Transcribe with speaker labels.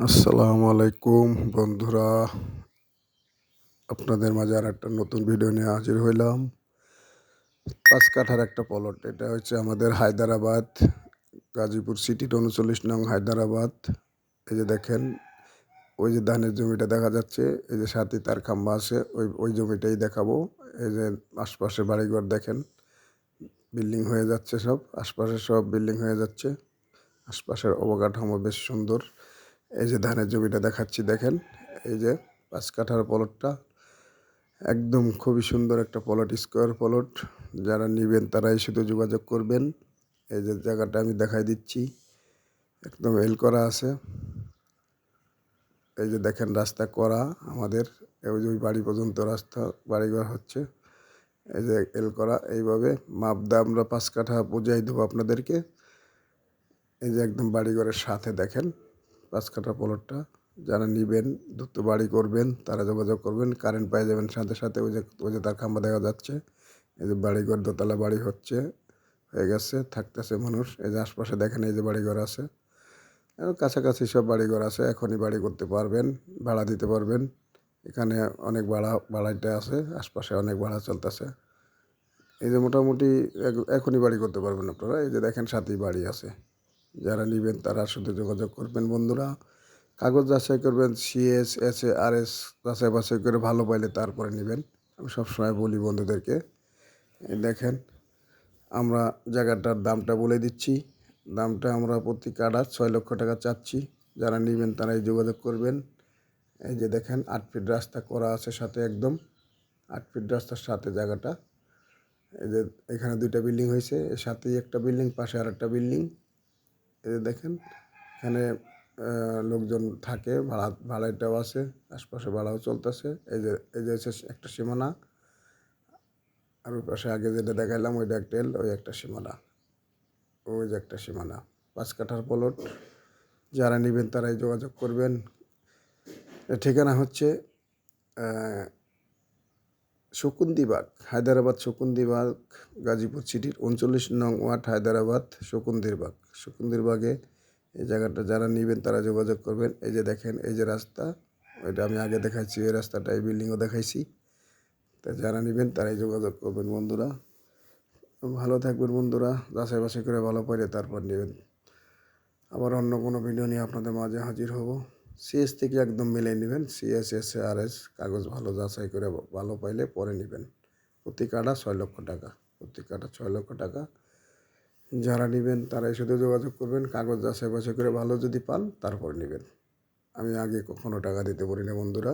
Speaker 1: আসসালামু আলাইকুম বন্ধুরা, আপনাদের মাঝে আর একটা নতুন ভিডিও নিয়ে হাজির হইলাম। ৫ কাঠার একটা প্লট। এটা হচ্ছে আমাদের হায়দ্রাবাদ, গাজীপুর সিটির ৩৯ নং হায়দ্রাবাদ। এই যে দেখেন, ওই যে ধানের জমিটা দেখা যাচ্ছে, এই যে সাথে তার খাম্বা আছে, ওই জমিটাই দেখাবো। এই যে আশপাশে বাড়িঘর দেখেন, বিল্ডিং হয়ে যাচ্ছে সব, আশপাশে সব বিল্ডিং হয়ে যাচ্ছে। আশপাশের অবকাঠামো বেশ সুন্দর। এই যে ধানের জমিটা দেখাচ্ছি দেখেন, এই যে ৫ কাঠার প্লটটা একদম খুবই সুন্দর একটা প্লট, স্কোয়ার প্লট। যারা নেবেন তারাই শুধু যোগাযোগ করবেন। এই যে জায়গাটা আমি দেখাই দিচ্ছি, একদম এল করা আছে। এই যে দেখেন রাস্তা করা আমাদের, ওই যে ওই বাড়ি পর্যন্ত রাস্তা, বাড়িঘর হচ্ছে। এই যে এল করা, এইভাবে মাপ দিয়ে আমরা ৫ কাঠা বুঝাই দেবো আপনাদেরকে। এই যে একদম বাড়িঘরের সাথে দেখেন ৫ কাঠা প্লটটা। যারা নেবেন, দ্রুত বাড়ি করবেন, তারা যোগাযোগ করবেন। কারেন্ট পেয়ে যাবেন সাথে সাথে। ওই যে তার খাম্বা দেখা যাচ্ছে। এই যে বাড়িঘর, দোতলা বাড়ি হয়ে গেছে, থাকতেছে মানুষ। এই যে আশপাশে দেখেন, এই যে বাড়িঘর আছে, কাছাকাছি সব বাড়িঘর আছে। এখনই বাড়ি করতে পারবেন, ভাড়া দিতে পারবেন। এখানে অনেক ভাড়াইতে আছে, আশপাশে অনেক ভাড়া চলতেছে। এই যে মোটামুটি এখনই বাড়ি করতে পারবেন আপনারা। এই যে দেখেন সাথেই বাড়ি আছে। যারা নেবেন তারা শুধু যোগাযোগ করবেন বন্ধুরা। কাগজ যাচাই করবেন, CS S A R S যাচাই বাছাই করে ভালো পাইলে তারপরে নেবেন। আমি সবসময় বলি বন্ধুদেরকে। এই দেখেন, আমরা জায়গাটার দামটা বলে দিচ্ছি। দামটা আমরা প্রতি কাঠা ৬ লক্ষ টাকা চাচ্ছি। যারা নেবেন তারাই যোগাযোগ করবেন। এই যে দেখেন ৮ ফিট রাস্তা করা আছে সাথে, একদম ৮ ফিট রাস্তার সাথে জায়গাটা। এই যে এখানে 2টা বিল্ডিং হয়েছে, এর সাথেই একটা বিল্ডিং, পাশে আর একটা বিল্ডিং। এই যে দেখেন, এখানে লোকজন থাকে, ভাড়াটাও আছে, আশপাশে ভাড়াও চলতেছে। এই যে হচ্ছে একটা সীমানা, আর ওই পাশে আগে যেটা দেখাইলাম ওইটা একটা এল, ওই একটা সীমানা, ওই যে একটা সীমানা। ৫ কাঠার প্লট। যারা নেবেন তারাই যোগাযোগ করবেন। এর ঠিকানা হচ্ছে শকুন্দিবাগ, হায়দ্রাবাদ শকুন্দিবাগ, গাজীপুর সিটির ৩৯ নং ওয়ার্ড, হায়দ্রাবাদ শকুন্দিরবাগে। এই জায়গাটা যারা নেবেন তারা যোগাযোগ করবেন। এই যে দেখেন, এই যে রাস্তা, ওইটা আমি আগে দেখাইছি, এই রাস্তাটা, এই বিল্ডিংও দেখাইছি। তা যারা নেবেন তারাই যোগাযোগ করবেন বন্ধুরা। ভালো থাকবেন বন্ধুরা, যাচাই বাছাই করে ভালো পাইলে তারপর নেবেন। আবার অন্য কোনো ভিডিও নিয়ে আপনাদের মাঝে হাজির হব। সিএস থেকে একদম মিলিয়ে নেবেন, সিএস এস আর এস কাগজ ভালো যাচাই করে ভালো পাইলে পরে নেবেন। প্রতি কাঠা ৬ লক্ষ টাকা, প্রতি কাঠা ৬ লক্ষ টাকা। যারা নেবেন তারাই শুধু যোগাযোগ করবেন। কাগজ যাচাই বাছাই করে ভালো যদি পান তারপর নেবেন। আমি আগে কখনো টাকা দিতে পারি না বন্ধুরা।